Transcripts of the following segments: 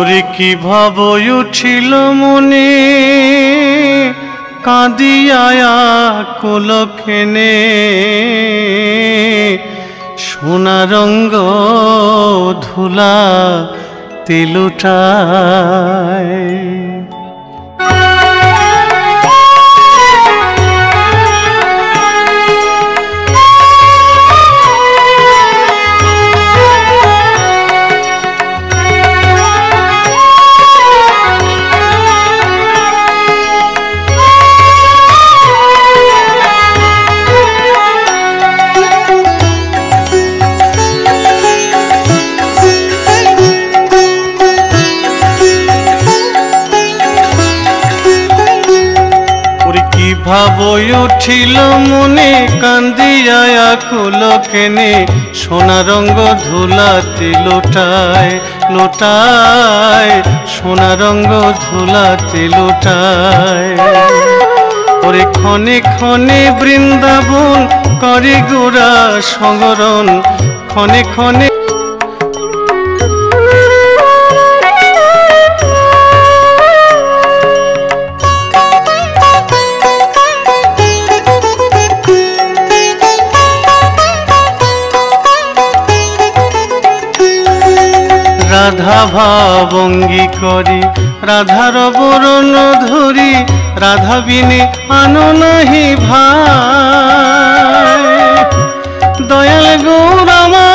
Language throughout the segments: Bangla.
ওরে কি ভাব উঠিল মনে কাঁদিয়া কোলখেনে সোনা রঙ্গ ধুলা তেলুটায় ভাব উঠিল মনে কান্দিয়া কোলখেনে সোনা রঙ্গ ধুলাতে লোটায় লোটায় সোনা রঙ্গ ধুলাতে লোটায় ওরে ক্ষণে ক্ষণে বৃন্দাবন করে গোরা সংগরণ ক্ষণে ক্ষণে রাধা ভাবঙ্গী করি রাধার বরণ ধরি রাধা বিনে আনো নাহি ভাই দয়াল গৌরামা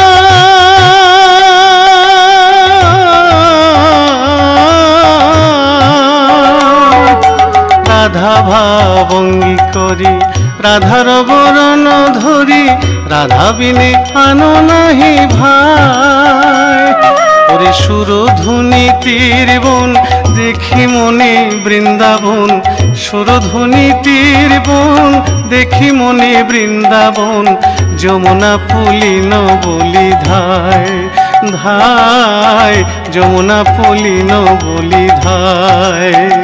রাধা ভাবঙ্গী করি রাধার বরণ ধরি রাধা বিনে আনো নাহি ভাই ওরে সুরধুনি তীর বন দেখি মনে বৃন্দাবন সুরধুনি তীর বন দেখি মনে বৃন্দাবন যমুনা পুলিন বলি ধায় ধায় যমুনা পুলিন বলি ধায়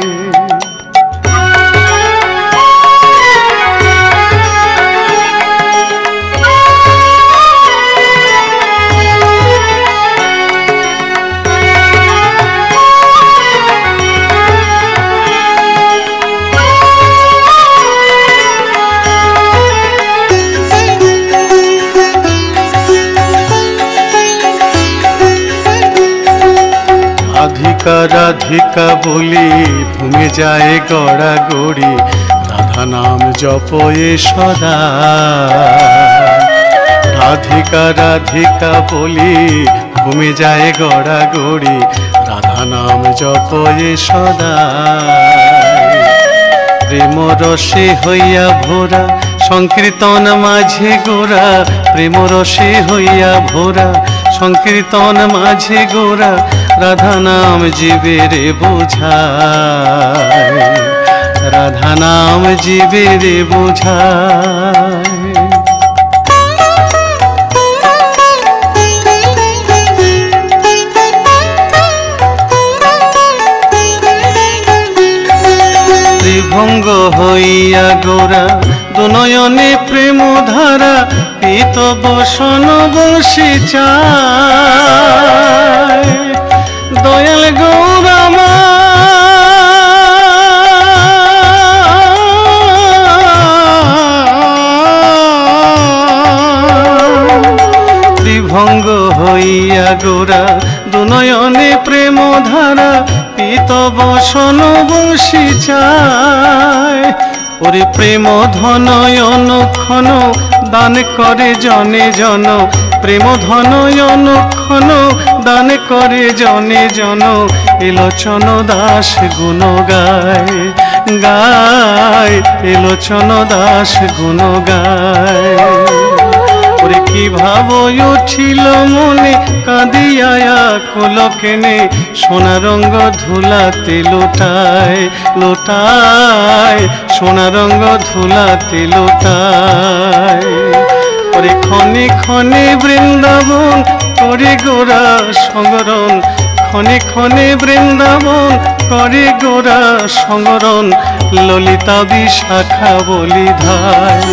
রাধিকা বলি ভূমে যায় গড়া গড়ি রাধা নাম জপয়ে সদা রাধিকা বলি ভূমে যায় গড়া গড়ি রাধা নাম জপয়ে সদা প্রেম রসে হইয়া ভোরা সংকীর্তন মাঝে গোরা প্রেম রসে হইয়া ভোরা সংকীর্তন মাঝে গোরা রাধা নাম জীবের বোঝায় রাধা নাম জীবের বোঝায় ত্রিভঙ্গ হইয়া গোরা দুনয়নে প্রেম ধারা পিত বসন বসি চায় দয়াল গৌরামা ত্রিভঙ্গ হইয়া গোরা দুনয়নে প্রেম ধারা পিত বসন বসি চায় ওরে প্রেম ধনয়ন ক্ষণ দান করে জনে জন প্রেম ধনয়ন ক্ষণ দান করে জনে জন এলোচন দাস গুণ গায় গায় এলোচন দাস গুণ গায় ওরে কি ভাব উঠিল মনে কাঁদিয়া কোলখেনে সোনা রঙ্গ ধুলাতে লোটায় লোটায় সোনা রঙ্গ ধুলাতে লোটায় ওরে ক্ষণে ক্ষণে বৃন্দাবন করে গোরা সংগরণ ক্ষণে ক্ষণে বৃন্দাবন করে গোরা সংরণ ললিতা বিশাখা বলি ধায়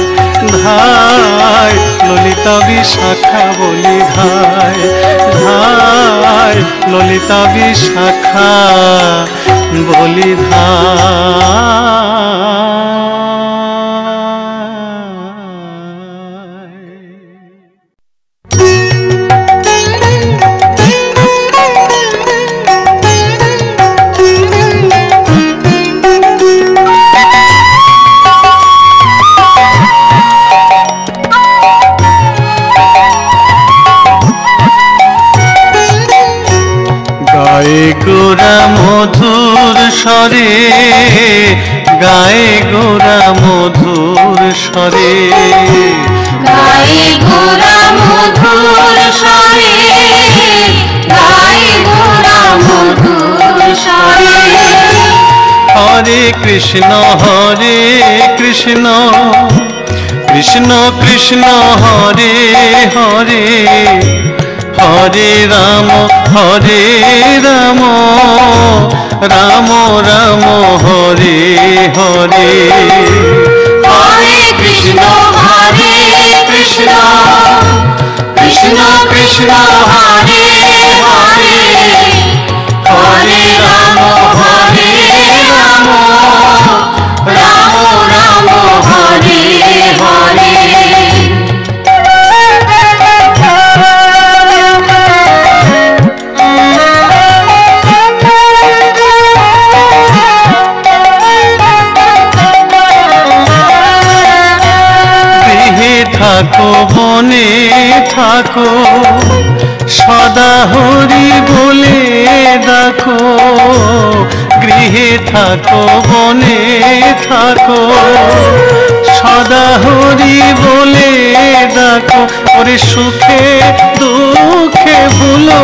ধায় ললিতা বিশাখা বলি ধায় ধায় ললিতা বিশাখা বলি ধায়। গায়ে গোরা মধুর স্বরে গায়ে গোরা মধুর স্বরে গায়ে গোরা মধুর স্বরে গায়ে গোরা মধুর স্বরে হরে কৃষ্ণ কৃষ্ণ কৃষ্ণ হরে হরে হরে রাম রাম রাম হরে হরে হরে কৃষ্ণ কৃষ্ণ কৃষ্ণ হরে হরে হরে রাম রাম রাম হরে হরে। থাকো বনে থাকো সদা হরি বলে ডাকো গৃহে থাকো বনে থাকো সদা হরি বলে ডাকো ওরে সুখে দুঃখে ভুলো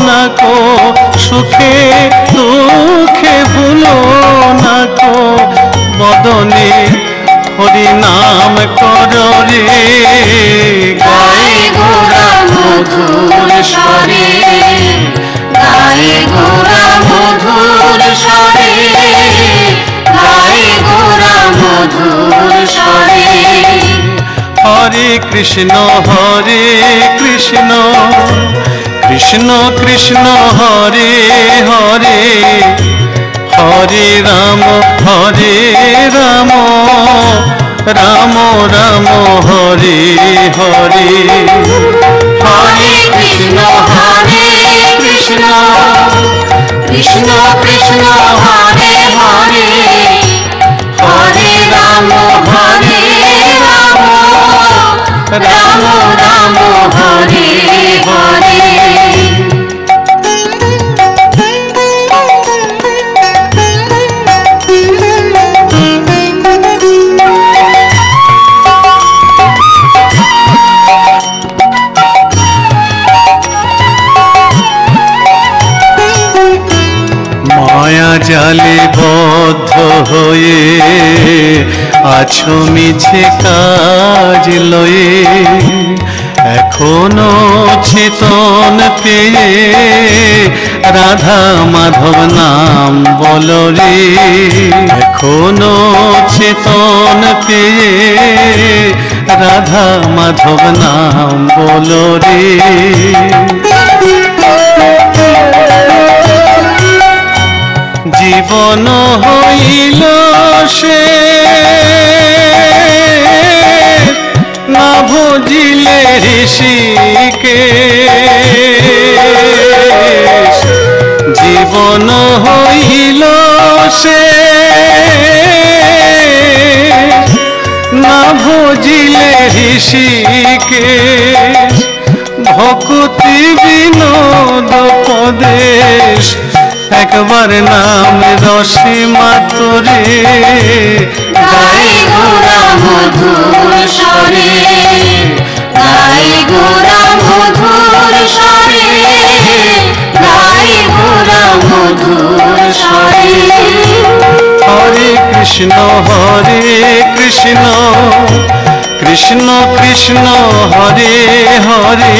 না কো সুখে দুঃখে ভুলো না কো বদনে হরি নাম করো রে গায়ে গোরা মধুর স্বরে গায়ে গোরা মধুর স্বরে গায়ে গোরা মধুর স্বরে। হরে কৃষ্ণ কৃষ্ণ কৃষ্ণ কৃষ্ণ হরে হরে হরে রাম রাম রাম রাম হরে হরে হরে কৃষ্ণ কৃষ্ণ কৃষ্ণ কৃষ্ণ হরে হরে হরে রাম রাম রাম হরে হরে। মায়া জালে বদ্ধ হয়ে আছো মিছে কাজ লয়ে এখনো চেতন পেয়ে রাধা মাধব নাম বলো রে এখনো চেতন পেয়ে রাধা মাধব নাম বলো রে জীবন হইল সে না ভজিলে ঋষিকে জীবন হইল সে না ভজিলে ঋষিকে ভক্তি বিনোদ পদেশ একবার নাম রসে মাতরে গায়ে গোরা মধুর স্বরে গায়ে গোরা মধুর স্বরে গায়ে গোরা মধুর স্বরে। হরে কৃষ্ণ কৃষ্ণ কৃষ্ণ কৃষ্ণ হরে হরে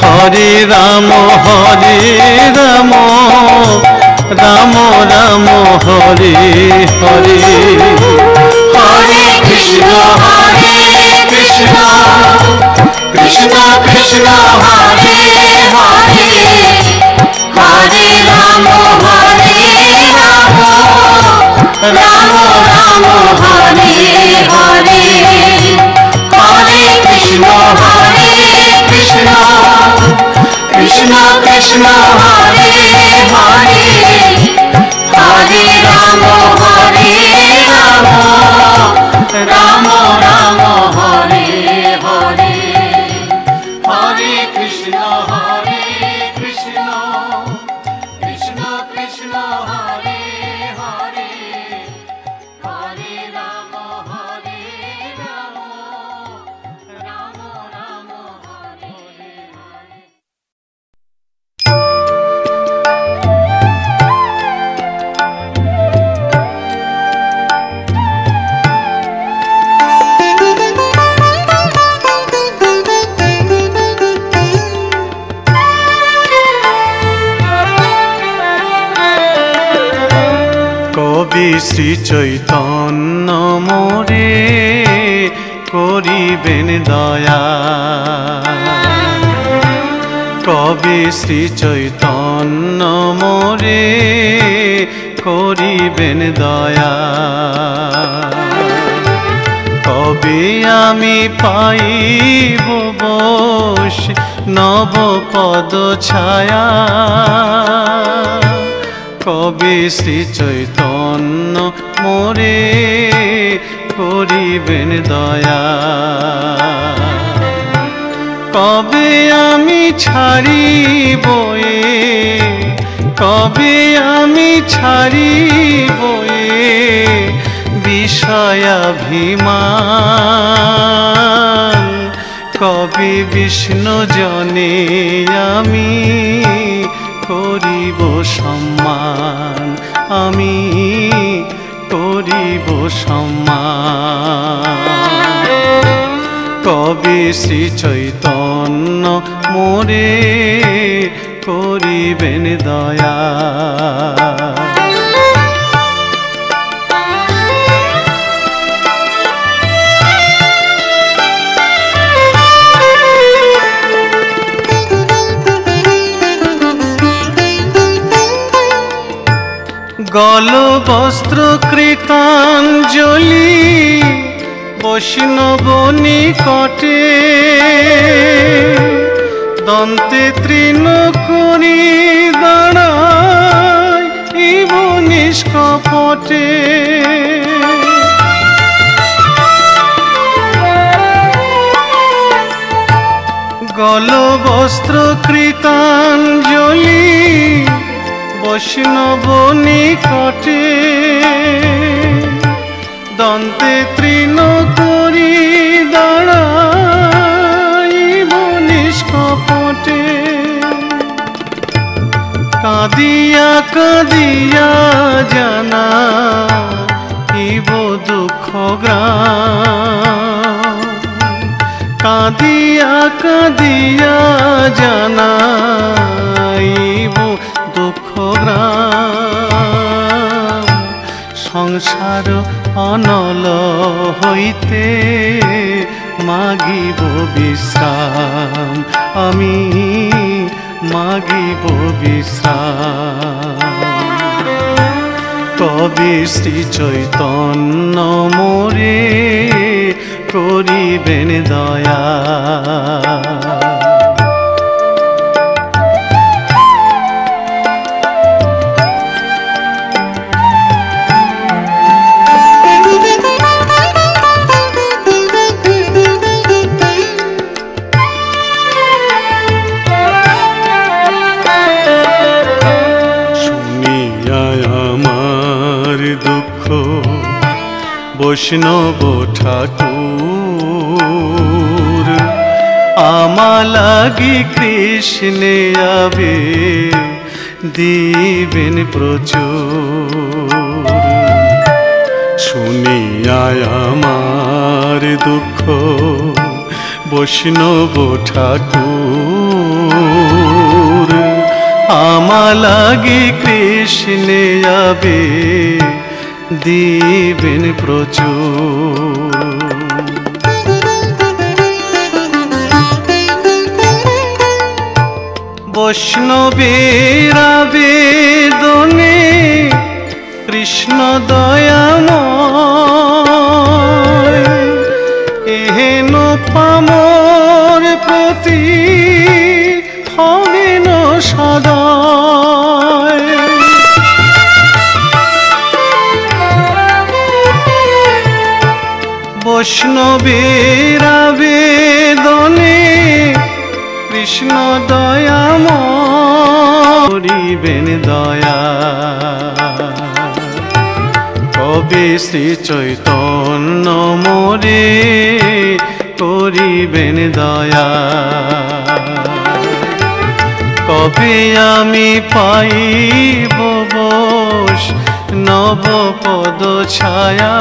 হরে রাম রাম রাম হরে হরে, হরে কৃষ্ণ কৃষ্ণ কৃষ্ণ কৃষ্ণ হরে হরে, হরে রাম রাম রাম হরে হরে, হরে কৃষ্ণ কৃষ্ণ কৃষ্ণ কৃষ্ণ হরে হরে, হরে রাম রাম রাম হরে হরে, হরে কৃষ্ণ কৃষ্ণ কৃষ্ণ কৃষ্ণ হরে হরে, হরে রাম রাম রাম হরে হরে। কবি শ্রী চৈতন্য মোরে করিবেন দয়া, কবি শ্রী চৈতন্য মোরে করিবেন দয়া, কবে আমি পাইব বসে নব পদ ছায়া, কবে শ্রী চৈতন্য মোরে করিবেন দয়া, কবে আমি ছাড়িব কবে আমি ছাড়িব বিষয়াভিমান, কবে বিষ্ণু জনে আমি করিব সম্মান, আমি করিব সম্মান, কবে শ্রী চৈতন্য মোরে করিবেন দয়া। গল বস্ত্র কৃতাঞ্জলি বৈষ্ণব নিকটে, দন্তে তৃণ করি দাঁড়াই ইব নিষ্কপটে, গল বস্ত্র কৃতাঞ্জলি বৈষ্ণব নিকটে, দন্তে তৃণ করি দাঁড়াইব নিষ্কপটে, কাঁদিয়া কাঁদিয়া জানা ইব দুঃখ গ্রাম, কাঁদিয়া কাঁদিয়া জানাইব দুঃখ গ্রাম, সংসার অনল হইতে মাগিব বিশ্রাম, আমি মাগিব বিশ্রাম, কবি শ্রী চৈতন্য মোরে করিবেন দয়া। বৈষ্ণব ঠাকুর আমা লাগি কৃষ্ণে আবে দিবেন প্রচুর, শুনিয়া আমার দুঃখ বৈষ্ণব ঠাকুর আমা লাগি কৃষ্ণে আবে দিবেন প্রচুর। বৈষ্ণবের আবেদনে কৃষ্ণ দয়াময় এহেন পামর প্রতি হবেন সদয়। বৈষ্ণবের আবেদনে কৃষ্ণ দয়াময় করিবেন দয়া। কবে শ্রী চৈতন্য মোরে করিবেন দয়া। কবে আমি পাইব বৈষ্ণব পদ ছায়া।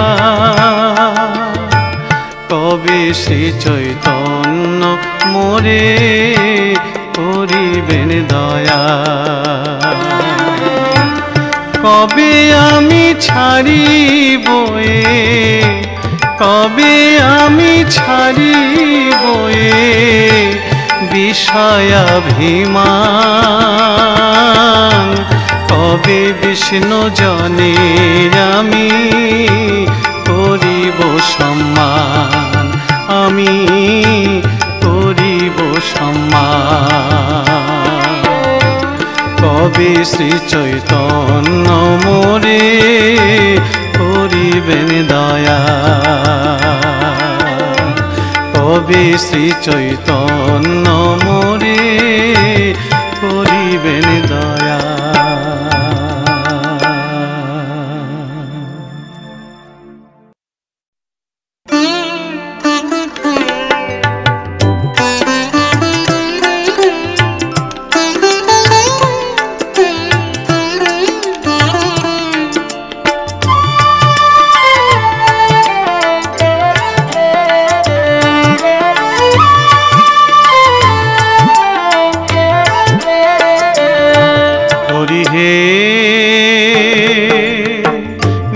কবে শ্রী চৈতন্য মোরে করিবেন দয়া। কবে আমি ছাড়িব কবে আমি ছাড়িব বিষয়াভিমান। কবে বিষ্ণু জনে আমি করিব সম্মান। আমি করিব সম্মান। কবে শ্রী চৈতন্য মোরে করিবেন দয়া। কবে শ্রী চৈতন্য মোরে করিবেন দয়া।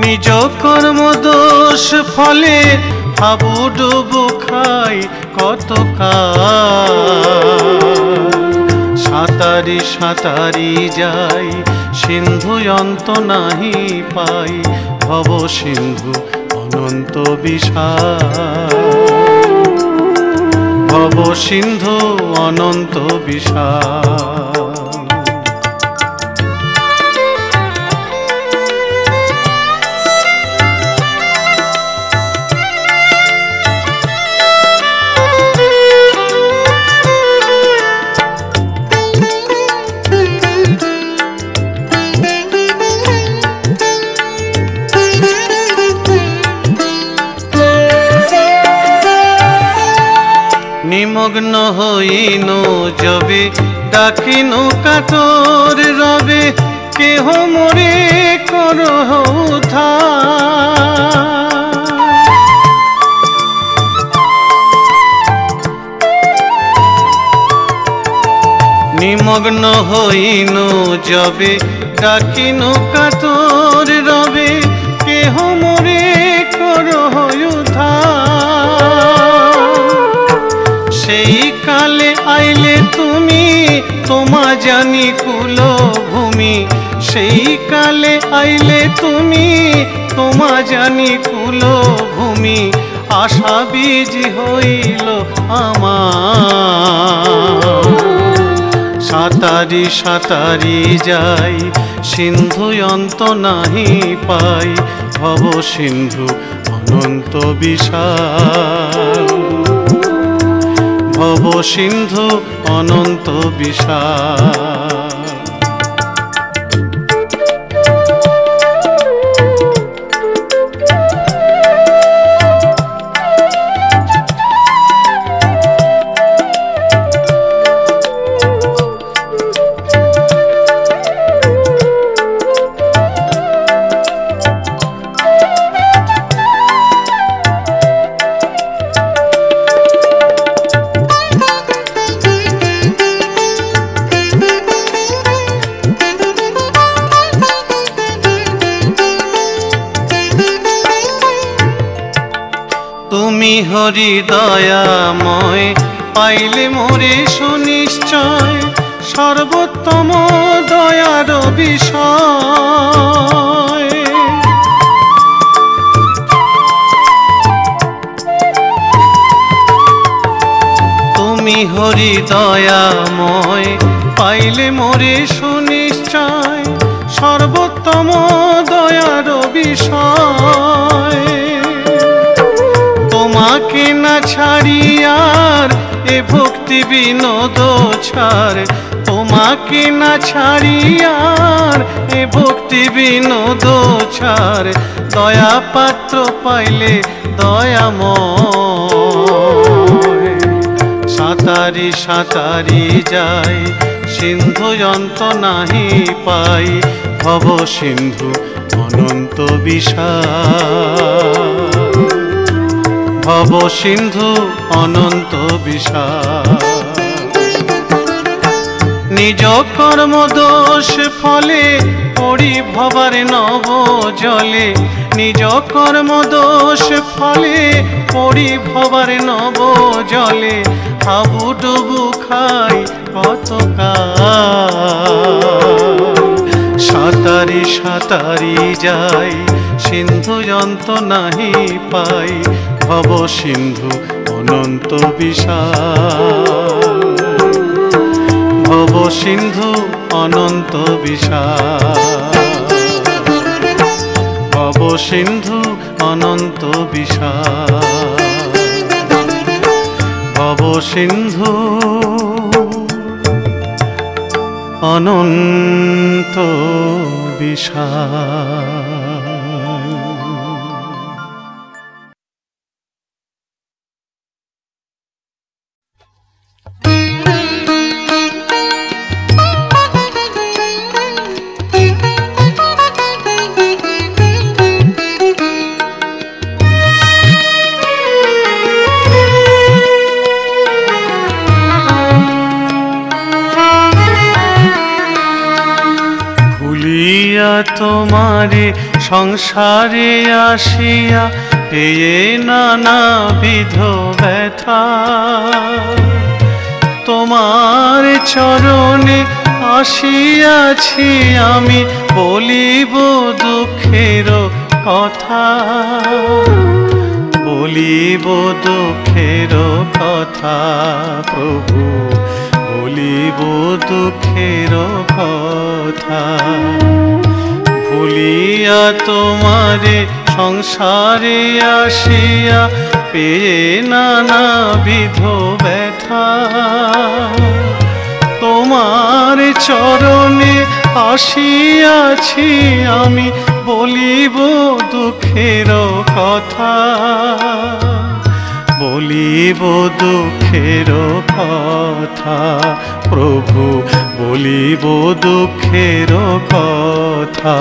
নিজ কর্ম দোষ ফলে হাবুডুবু খাই কত সাঁতারি সাঁতারি যাই সিন্ধু অন্ত নাহি পাই। ভব সিন্ধু অনন্ত বিশাল। ভব সিন্ধু অনন্ত বিশাল। নিমগ্ন হইন যবে ডাকিনু কাতর রবে কেহ মোরে করহ উদ্ধার। নিমগ্ন হইন যবে ডাকিনু কাতর রবে কেহ মোরে করহ উদ্ধার। সেই কালে আইলে তুমি তোমা জানি কুল ভূমি। সেই কালে আইলে তুমি তোমা জানি কুল ভূমি। আশা বীজ হইল আমার। সাঁতারি সাঁতারি যাই সিন্ধু অন্ত নাহি পাই। ভব সিন্ধু অনন্ত বিশাল। ভব সিন্ধু অনন্ত বিশাল। তুমি হরি দয়াময়, পাইলে মোরে সুনিশ্চয় সর্বোত্তম দয়ার বিষয়। তুমি হরি দয়াময়, পাইলে মোরে সুনিশ্চয় সর্বোত্তম দয়ার বিষয়। তোমাকে না ছাড়িয়ার এ ভক্তি বিনোদ ছাড়, তোমাকে না ছাড়িয়ার এ ভক্তি বিনোদ ছাড়। দয়া পাত্র পাইলে দয়াময়, সাঁতারি সাঁতারি যাই সিন্ধু অন্ত নাহি পাই। ভব সিন্ধু অনন্ত বিশাল, ভব সিন্ধু অনন্ত বিশাল। নিজ কর্ম দোষ ফলে পড়ি ভবার নব জলে, নিজ কর্ম দোষ ফলে পড়ি ভবার নব জলে। হাবুডুবু খাই কত কাল, সাঁতারি সাঁতারি যাই সিন্ধু অন্ত নাহি পাই। ভব সিন্ধু অনন্ত বিশাল, ভব সিন্ধু অনন্ত বিশাল, ভব সিন্ধু অনন্ত বিশাল, ভব সিন্ধু অনন্ত বিশাল। তোমারে সংসারে আসিয়া পেয়ে নানাবিধ ব্যথা, তোমার চরণে আসিয়াছি আমি বলিব দুঃখের কথা, বলিব দুঃখের কথা। প্রভু বলিব দুঃখের কথা, ভুলিয়া তোমারে সংসারে আসিয়া পেয়ে নানাবিধ ব্যথা। তোমার চরণে আসিয়াছি আমি বলিব দুঃখের কথা, বলিব দুঃখের কথা। প্রভু বলিব দুঃখের কথা।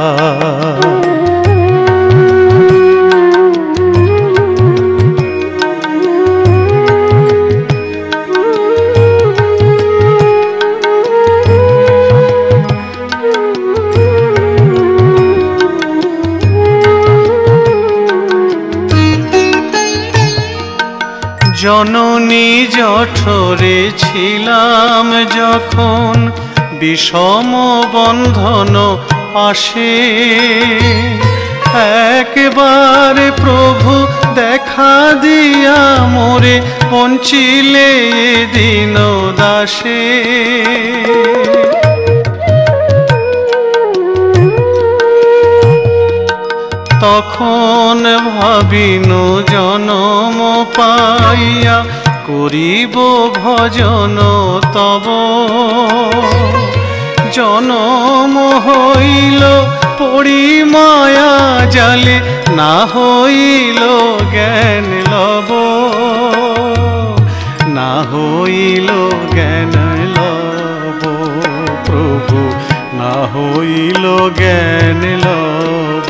জননী জঠরে ছিলাম যখন বিষম বন্ধন আসে, একবার প্রভু দেখা দিয়া মোরে বঞ্চিলে দিন দাসে। তখন ভাবিনু জনম পাইয়া করিব ভজন তব, জনম হইল পড়ি মায়া জালে না হইল জ্ঞান লব, না হইল জ্ঞান লব। প্রভু না হইল জ্ঞান লব।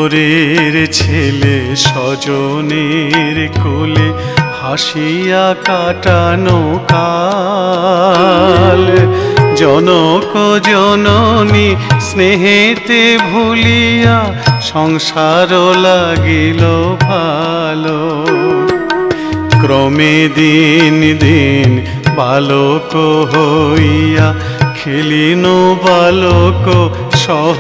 আদরের ছেলে স্বজনের কোলে হাসিয়া কাটানো কাল, জনক জননী স্নেহেতে ভুলিয়া সংসার লাগিল ভালো। ক্রমে দিন দিন বালক হইয়া খেলিন বালক সহ,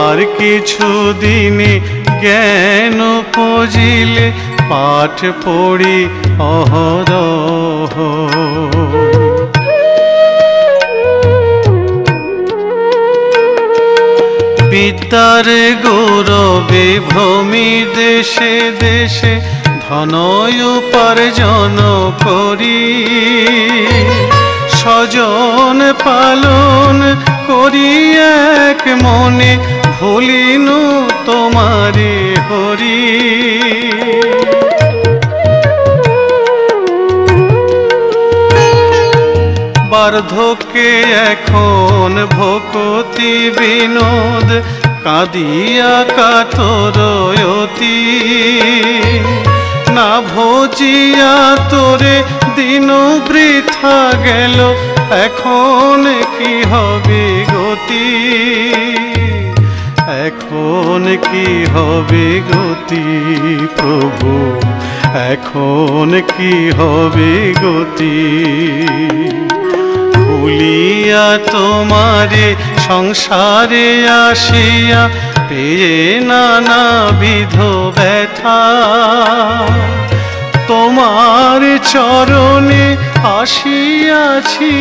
আর কিছু দিনে জ্ঞান পজিলে পাঠ পড়ি অহরহ। বিদ্যার গৌরবে ভ্রমি দেশে দেশে ধন উপার্জন করি, স্বজন পালন করি এক মনে ভুলিনু তোমারে হরি। বার্ধক্যে এখন ভকতি বিনোদ কাঁদিয়া কাতরয়তি, না ভজিয়া তোরে দিন বৃথা গেল এখন কি হবে গতি, এখন কি হবে গতি প্রভু, এখন কি হবে গতি। ভুলিয়া তোমারে সংসারে আসিয়া পেয়ে নানাবিধ ব্যথা, তোমার চরণে আসিয়াছি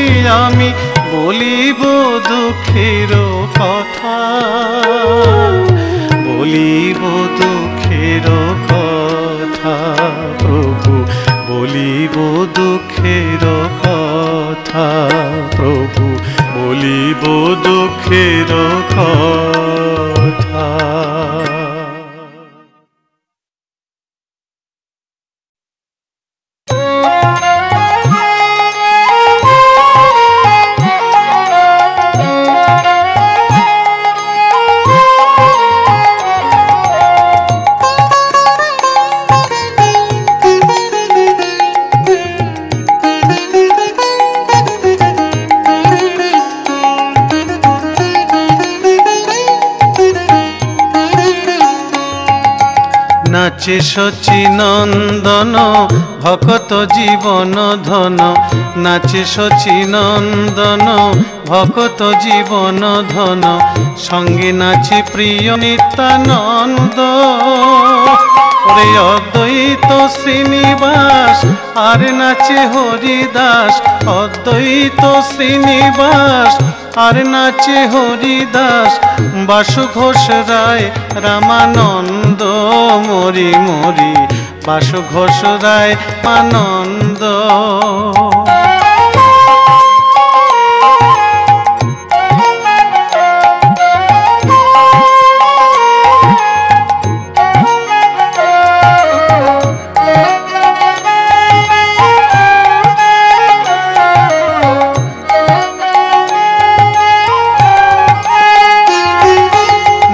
আমি বলিব দুঃখের কথা, বলিব দুঃখের কথা প্রভু, বলিব দুঃখের কথা প্রভু, বলিব দুঃখের কথা। নাচে শচীনন্দন ভকত জীবন ধন, নাচে শচীনন্দন ভকত জীবন ধন, সঙ্গে নাচে প্রিয় নিত্যানন্দ। ওরে অদ্বৈত শ্রীনিবাস আর নাচে হরিদাস, অদ্বৈত শ্রীনিবাস আর নাচে হরিদাস, বাসু ঘোষ রায় রামানন্দ মরি মরি, বাসু ঘোষ রায় আনন্দ।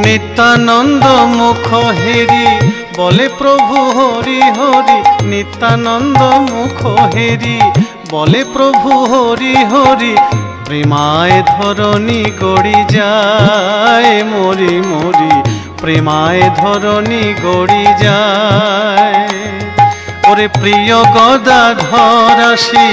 নিত্যানন্দ মুখ হেরি বলে প্রভু হরি হরি, নিত্যানন্দ মুখ হেরি বলে প্রভু হরি হরি, প্রেমায় ধরণী গড়ি যায় মরি মরি, প্রেমায় ধরণী গড়ি যায়। ওরে প্রিয় গদাধর আসি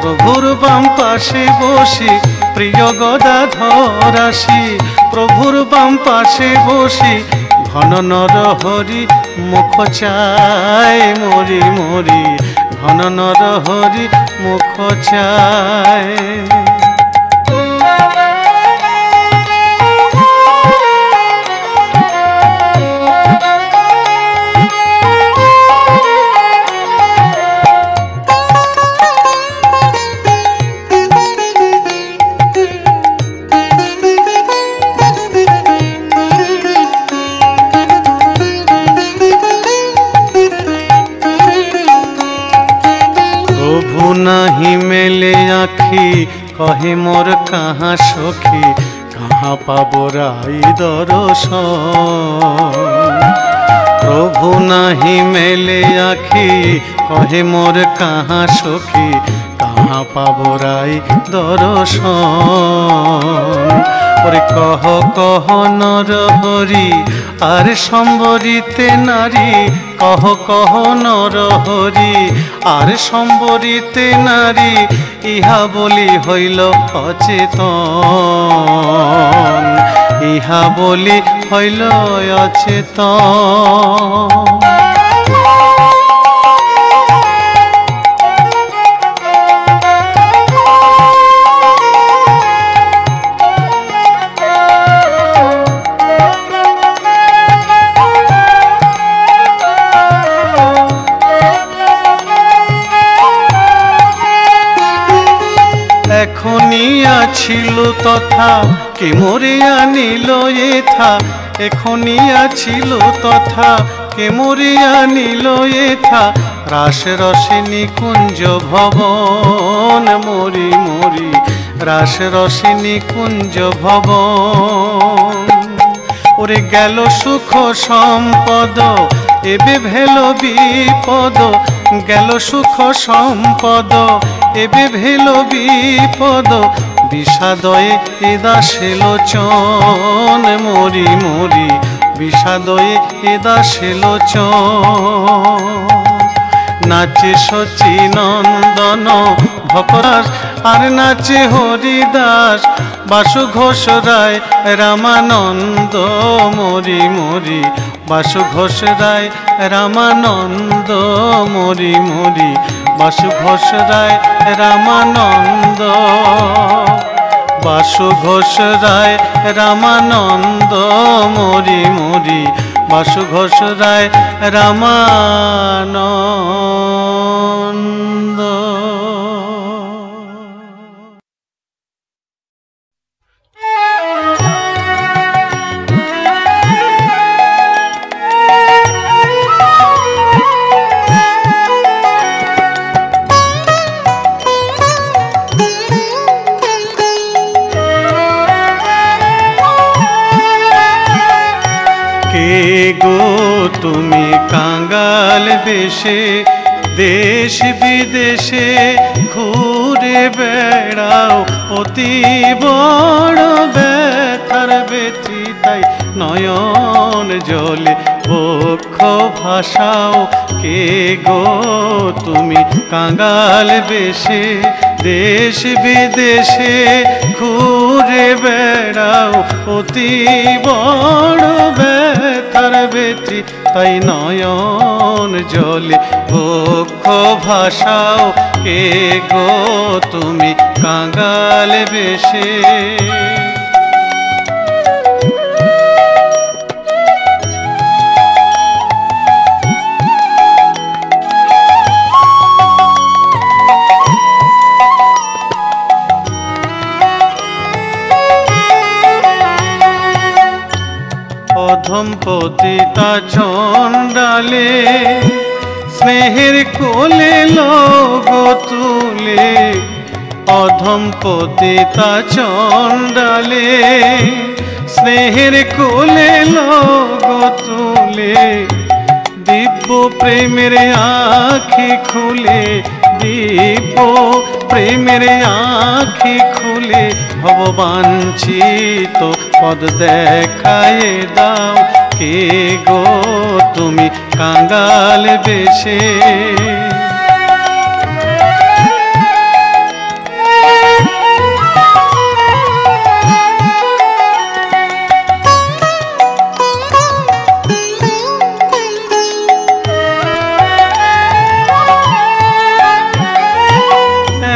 প্রভুর বাম পাশে বসি, প্রিয় গদাধর আসি প্রভুর বাম পাশে বসি, ঘন নর হরি মুখ চায় মরি মরি, ঘন নর হরি মুখ চায়। নাহি মেলে আখি কহে মোর কাহা সখী, কাহা পাব রাই দর্শন। প্রভু নাহি মেলে আখি কহে মোর কাহা সখী, কাহা পাব রাই দর্শন। ওরে কহ কহ নর হরি আর সম্বরিতে নারী, কহ কহ নর হরি আর সম্বরিতে নারী, ইহা বলি হইল অচেতন, ইহা বলি হইল অচেতন। এখনই আছিল তথা কে মোরে আনিল এথা, এখনই আছিল তথা কে মোরে আনিল এথা, রাস রসে নিকুঞ্জ ভবন মরি মরি, রাস রসে নিকুঞ্জ ভবন। ওরে গেল সুখ সম্পদ এবে ভেল বিপদ, গেল সুখ সম্পদ এবে ভেল বিপদ, বিষাদয়ে এ দাসে লোচন মরি মরি, বিষাদয়ে এ দাসে লোচন। নাচে শচী নন্দন ভকরাস আর নাচে হরিদাস, বাসু ঘোষ রায় রামানন্দ মরি মরি, বাসু ঘোষ রায় রামানন্দ মরি মরি, বাসু ঘোষ রায় রামানন্দ, বাসু ঘোষ রায় রামানন্দ মরি মরি, বাসু ঘোষ রায় রামানন্দ। গো তুমি কাঙ্গাল বেশে দেশ বিদেশে ঘুরে বেড়াও, অতি বড় ব্যথার বেথি তাই নয়ন জলে বক্ষ ভাসাও। কে গো তুমি কাঙ্গাল বেশে দেশ বিদেশে ঘুরে বেড়াও, অতি বড় ব্যথার বেথি তাই নয়ন জলে বক্ষ ভাসাও। কে গো তুমি কাঙ্গাল বেশে। অধম পতিতা চণ্ডালে স্নেহের কোলে লোগ তুলে, অধম পতিতা চণ্ডালে স্নেহের কোলে লোগ তুলে, দিব্য প্রেমের আঁখি খুলে, দিব্য প্রেমের আঁখি খুলে, ভববাঞ্ছিত পদ দেখায়ে দাও। কে গো তুমি কাঙ্গাল বেশে।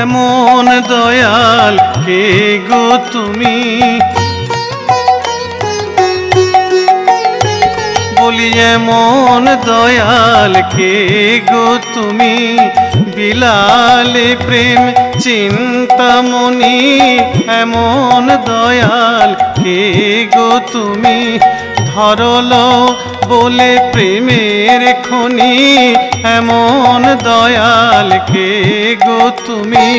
এমন দয়াল কে গো তুমি, বলি এমন দয়াল কে গো তুমি, বিলালে প্রেম চিন্তামণি, এমন দয়াল কে গো তুমি, ধরল বলে প্রেমের খনি, এমন দয়াল কে গো তুমি।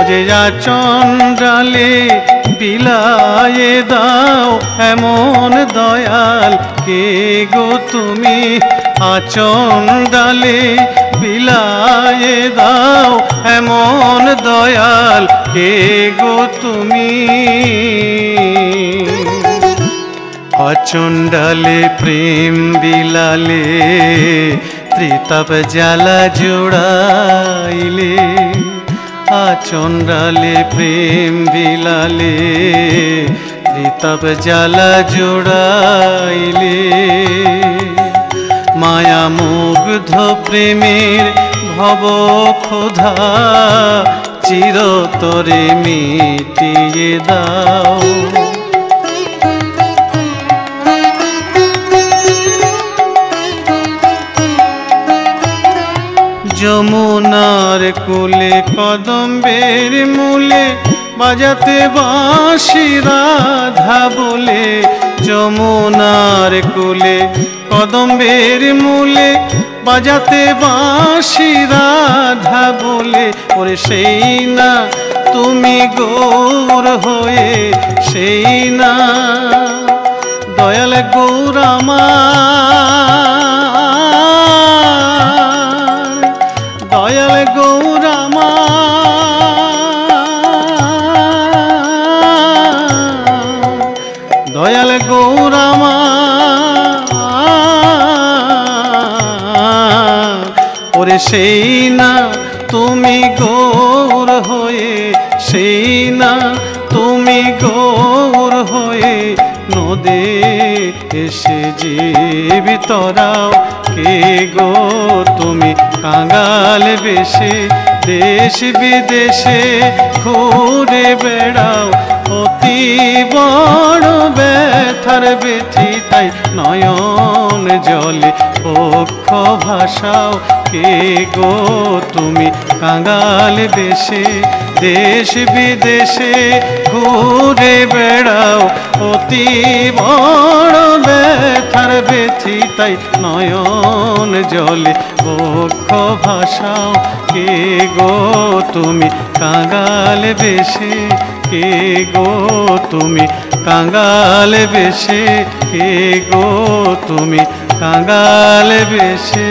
যে চন্দ্রালে বিলায়ে দাও এমন দয়াল কে গো তুমি, আচন্ডালে বিলায়ে দাও এমন দয়াল কে গো তুমি। আচন্ডালে প্রেম বিলালে ত্রিতাপ জ্বালা জোড়াইলে, আচন্ডালে প্রেম বিলালে ত্রিতাপ জ্বালা জোড়াইলে। মায়া মুগ্ধ প্রেমের ভব ক্ষুধা চিরতরে মিটিয়ে দাও। যমুনার কূলে কদম্বের মূলে বাজাতে বাঁশি রাধা বলে, যমুনার কূলে কদম্বের মূলে বাজাতে বাঁশি রাধা বলে। ওরে সেই না তুমি গৌর হয়ে, সেই না দয়াল গৌর আমার, দয়াল গৌর আমার, দয়াল গৌর আমার। ওরে সেই না তুমি গৌর হয়ে, সেই না তুমি গৌর হয়ে নদে এসে জীবিতরাও কে গো তুমি, কাঙাল বেশে দেশ বিদেশে ঘুরে বেড়াও। অতি বড় ব্যথার ব্যথিতাই নয়ন জলে পক্ষ ভাষাও কে গো তুমি, কাঙাল বেশে দেশ বিদেশে ঘুরে বেড়াও। অতি বড় ব্যথার ব্যথিতাই নয়ন জলে পক্ষ ভাষাও কে গো তুমি, কাঙাল বেশে কে গো তুমি, কাঙাল বেশে কে গো তুমি, কাঙাল বেশে।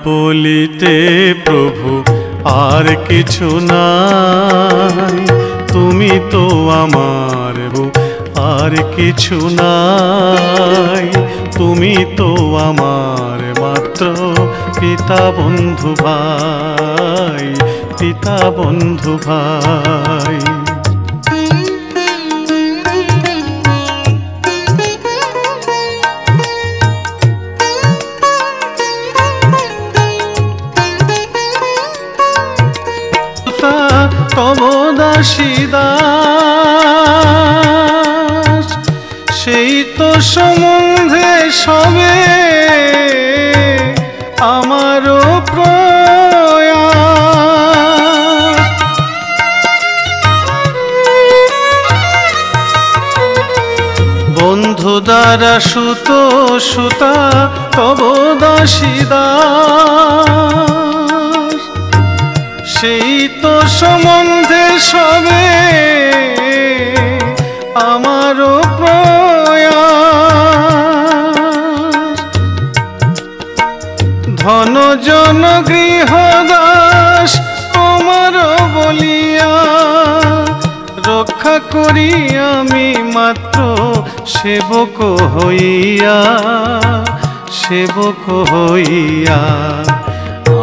বলিতে প্রভু আর কিছু নাই, তুমি তো আমার আর কিছু নাই। তুমি তো আমার মাত্র পিতা বন্ধু ভাই, পিতা বন্ধু ভাই। তব দাসী দাস, সেই তো সম্বন্ধে সবে আমারও প্রয়াস। বন্ধু দ্বারা সুত সুতা তব দাসী দাস, সেই তো সম্বন্ধে সবে আমারও প্রয়াস। ধন জন গৃহ দাস তোমারও বলিয়া, রক্ষা করি আমি মাত্র সেবক হইয়া, সেবক হইয়া।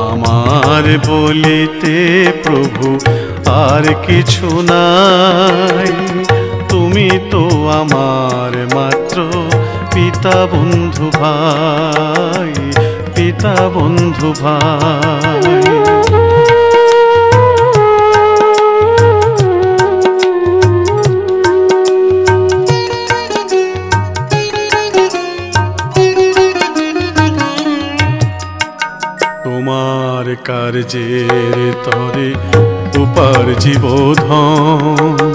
আমার বলিতে প্রভু আর কিছু নাই, তুমি তো আমার মাত্র পিতা বন্ধু ভাই, পিতা বন্ধু ভাই। কাজের তরে উপার্জিব ধন,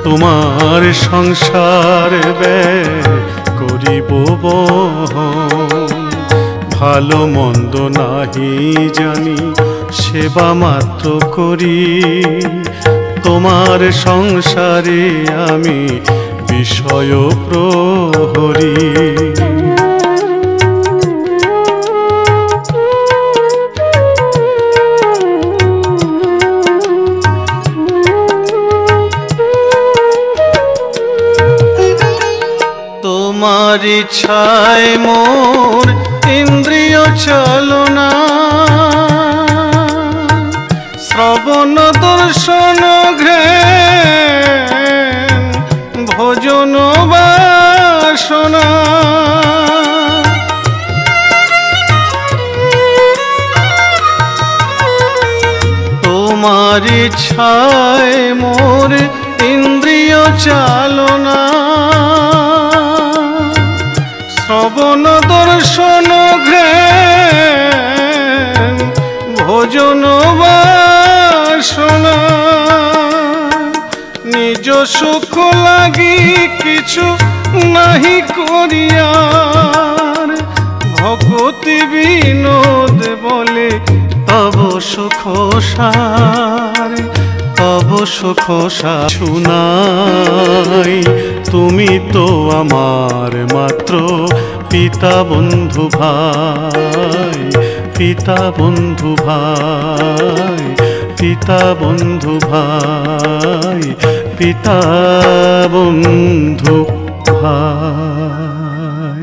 তোমার সংসার ব্যয় করিব বহন। ভালো মন্দ নাহি জানি, সেবা মাত্র করি, তোমার সংসারে আমি বিষয় প্রহরী। তোমার ইচ্ছায় মোর ইন্দ্রিয় চালনা, শ্রবণ দর্শন ঘ্রাণ ভোজন বাসনা। তোমার ইচ্ছায় মোর ইন্দ্রিয় চালনা, শ্রবণ দর্শন ঘ্রাণ ভোজন বাসনা। নিজ সুখ লাগি কিছু নাহি করিয়ার, ভগতি বিনোদ বলে তব সুখ সার, তব সুখ সার। শুনাই তুমি তো আমার মাত্র পিতা বন্ধু ভাই, পিতা বন্ধু ভাই, পিতা বন্ধু ভাই, পিতা বন্ধু ভাই।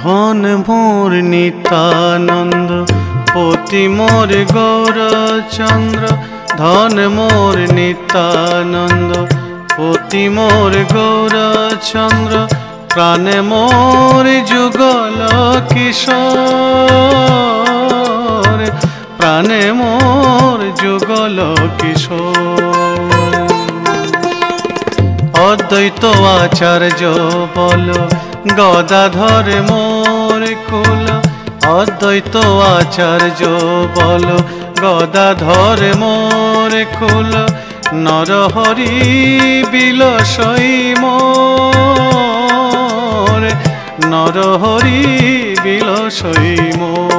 ধন মোর নিতানন্দ পতি মোর গৌরচন্দ্র, ধন মোর নিতানন্দ পতি মোর গৌরচন্দ্র, প্রাণে মোর যুগল কিশোর, প্রাণে মোর যুগল কিশোর। অদ্বৈত আচার্য বল গদাধর মোর কুল, অদ্বৈত আচার্য বল গদাধর মোর কুল। নরহরি বিলসই মোর, নরহরি বিলসই মোর।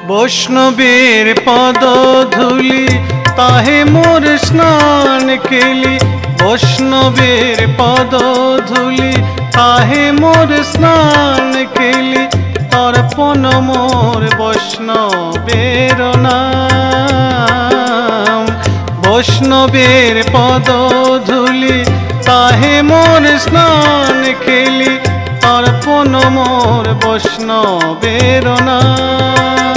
বৈষ্ণবের পদ ধুলি তাহে মোর স্নান কেলি, বৈষ্ণবের পদ ধুলি তাহে মোর স্নান কেলি। তর্পণ মোর বৈষ্ণবের নাম, বৈষ্ণবের পদ ধুলি তাহে মোর স্নান কেলি। তর্পণ মোর বৈষ্ণবের নাম।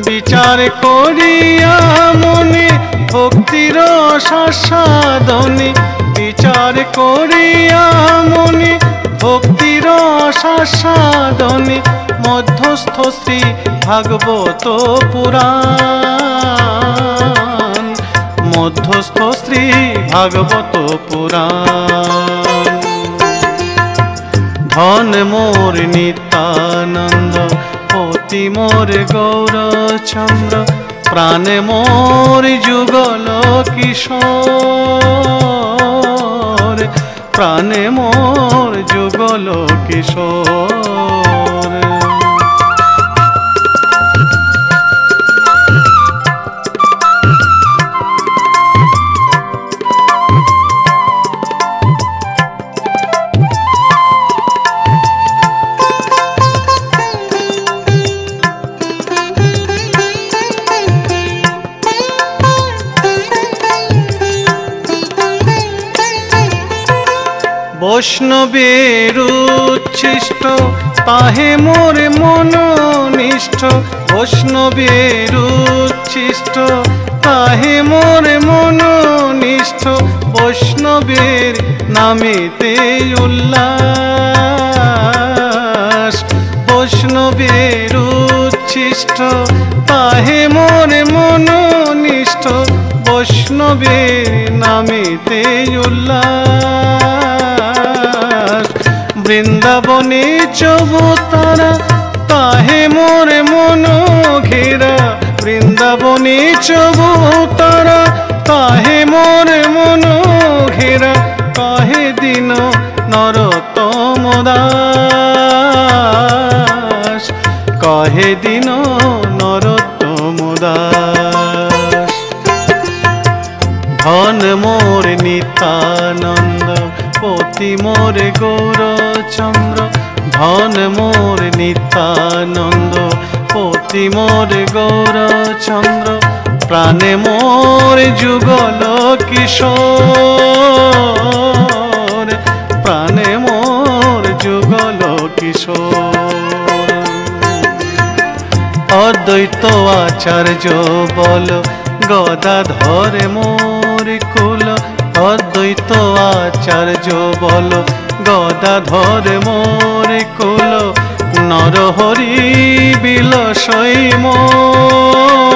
বিচার করিয়া মনে ভক্তির সাধনে, বিচার করিয়া মনে ভক্তির সাধনে। মধ্যস্থ শ্রী ভাগবত পুরাণ, মধ্যস্থ শ্রী ভাগবত পুরাণ। ধন মোর নিতানন্দ পতি মোর গৌরচন্দ্র, প্রাণে মোর যুগল কিশোর, প্রাণে মোর যুগল কিশোর। বৈষ্ণবের উচ্ছিষ্ট তাহে মোরে মনোনিষ্ঠ, বৈষ্ণবের উচ্ছিষ্ট তাহে মোরে মনোনিষ্ঠ, বৈষ্ণবের নামেতে উল্লাস, বৈষ্ণবের উচ্ছিষ্ট তাহে মোরে মনোনিষ্ঠ, বৈষ্ণবের নামেতে উল্লাস। বৃন্দাবনে চবুতারা তাহে মোরে মন ঘেরা, বৃন্দাবনে চবুতারা তাহে মোরে মন ঘেরা, কহে দিন নরোত্তম দাস, কহে দিন নরোত্তম দাস। ধন মোর নিত্যানন্দ পতি মোর গৌরচন্দ্র, ধন মোর নিত্যানন্দ পতি মোর গৌরচন্দ্র, প্রাণে মোর যুগল কিশোর, প্রাণে মোর যুগল কিশোর। অদ্বৈত আচার্য বল গদাধর মোর কুল, অদ্বৈত আচার্য বল গদাধর মোর কুল, নরহরি বিলসই মোর,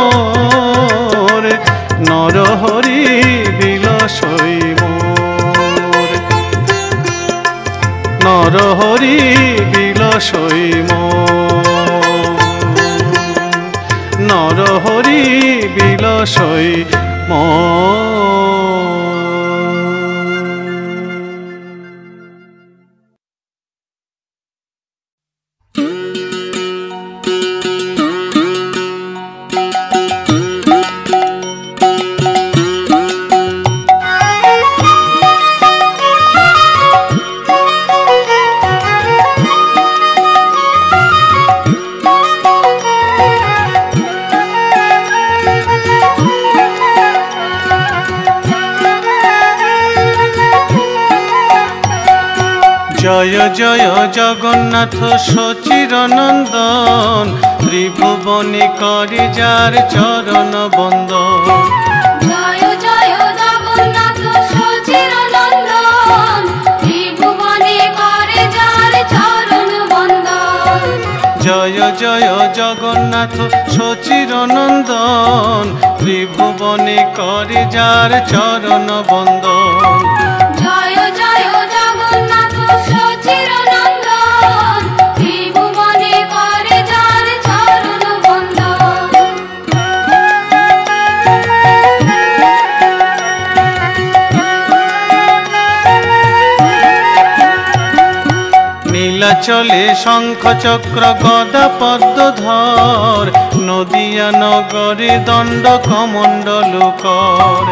নরহরি বিলসই মোর, নরহরি বিলসই মোর, নরহরি বিলসই মোর। জয় জয় জগন্নাথ সচিরনন্দন, ত্রিভুবনে করে যার চরণ বন্দন। জয় জয় জগন্নাথ সচিরনন্দন, ত্রিভুবনে করে যার চরণ বন্দন। জয় জয় জগন্নাথ সচিরনন্দন, ত্রিভুবনে করে যার চরণ বন্দন। জয় জয় জগন্নাথ সচিরনন্দন, ত্রিভুবনে করে যার চরণ বন্দন। নীলাচলে শঙ্খ চক্র গদা পদ্মধর, নদিয়া নগরে দণ্ড কমণ্ডল কর।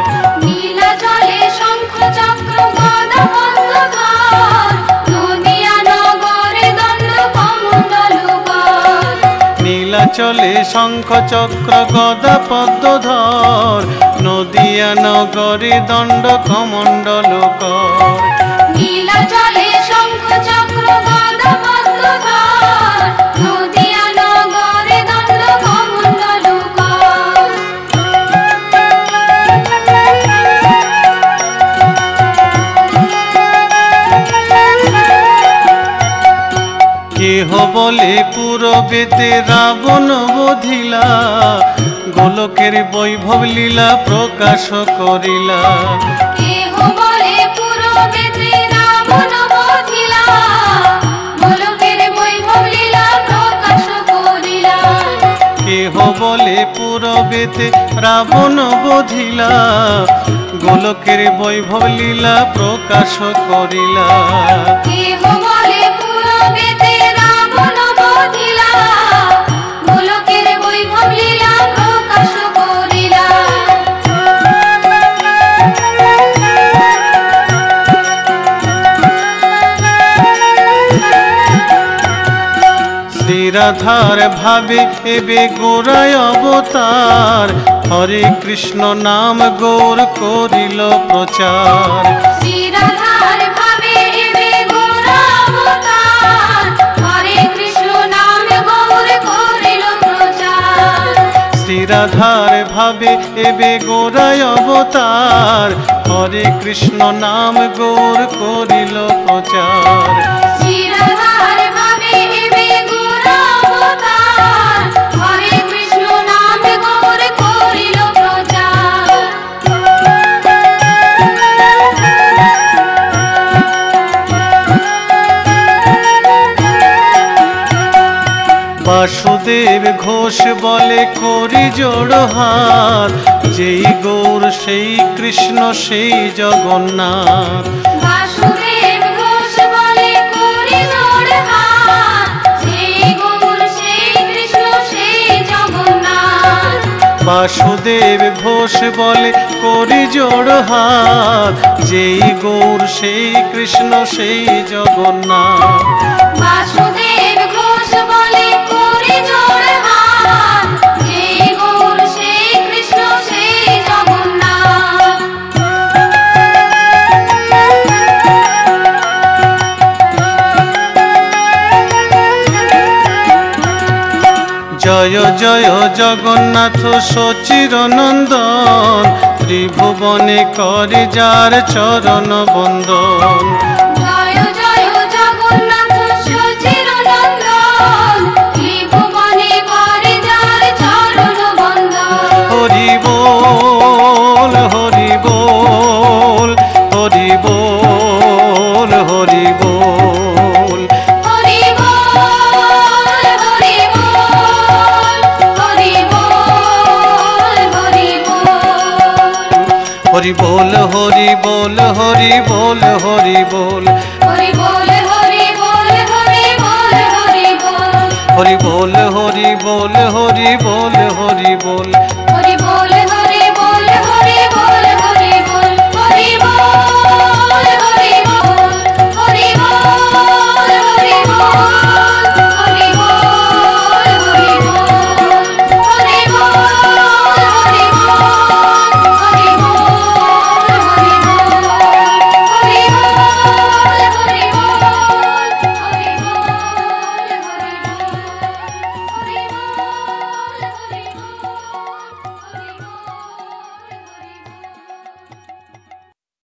নীলাচলে শঙ্খ চক্র গদা পদ্মধর, নদিয়া নগরে দণ্ড কমণ্ডল কর। নীলাচলে শঙ্খ চক্র গদা পদ্মধর, নদিয়া নগরে দণ্ড কমণ্ডল কর। নীলাচলে শঙ্খ চক্র গদা পদ্মধর, নদিয়া নগরে দণ্ড কমণ্ডল কর। কেহ বলে পুরবেতে রাবণ বধিলা, গোলকের বৈভব লীলা প্রকাশ করিলা। কেহ বলে পুরবেতে রাবণ বধিলা, গোলকের বৈভব লীলা প্রকাশ করিলা। কেহ বলে পুরবেতে রাবণ বধিলা, গোলকের বৈভব লীলা প্রকাশ করিলা। কেহ বলে পুরবেতে রাবণ বধিলা, গোলকের বৈভব লীলা প্রকাশ করিলা। শ্রীরাধার ভাবে এবে গোরায় অবতার, হরে কৃষ্ণ নাম গৌর করিল প্রচার। শ্রীরাধার ভাবে এবে গোরা অবতার, হরে কৃষ্ণ নাম গৌর করিল প্রচার। শ্রীরাধার ভাবে এবে গোরায় অবতার, হরে কৃষ্ণ নাম গৌর করিল প্রচার। শ্রীরাধার ভাবে এবে গোরা অবতার, হরে কৃষ্ণ নাম গৌর করিল প্রচার। বাসুদেব ঘোষ বলে করি জোড়হাত, যেই গৌর সেই কৃষ্ণ সেই জগন্নাথ। বাসুদেব ঘোষ বলে করি জোড়হাত, সেই গৌর সেই কৃষ্ণ সেই জগন্নাথ। বাসুদেব ঘোষ বলে করি জোড়হাত, যেই গৌর সেই কৃষ্ণ সেই জগন্নাথ। বাসুদেব ঘোষ বলে করি জোড়হাত, সেই গৌর সেই কৃষ্ণ সেই জগন্নাথ। জয় জয় জগন্নাথ সচির নন্দন, ত্রিভুবনে করে যার চরণ বন্দন। জয় জয় জগন্নাথ সচির নন্দন, ত্রিভুবনে করে যার চরণ বন্দন। হরি বল হরি বল হরি বল হরি বল। হরি বল হরি বল হরি বল হরি বল। হরি বল হরি বল হরি বল হরি বল। হরি বল হরি বল হরি বল হরি বল। হরি বল হরি বল হরি বল হরি বল। হরি বল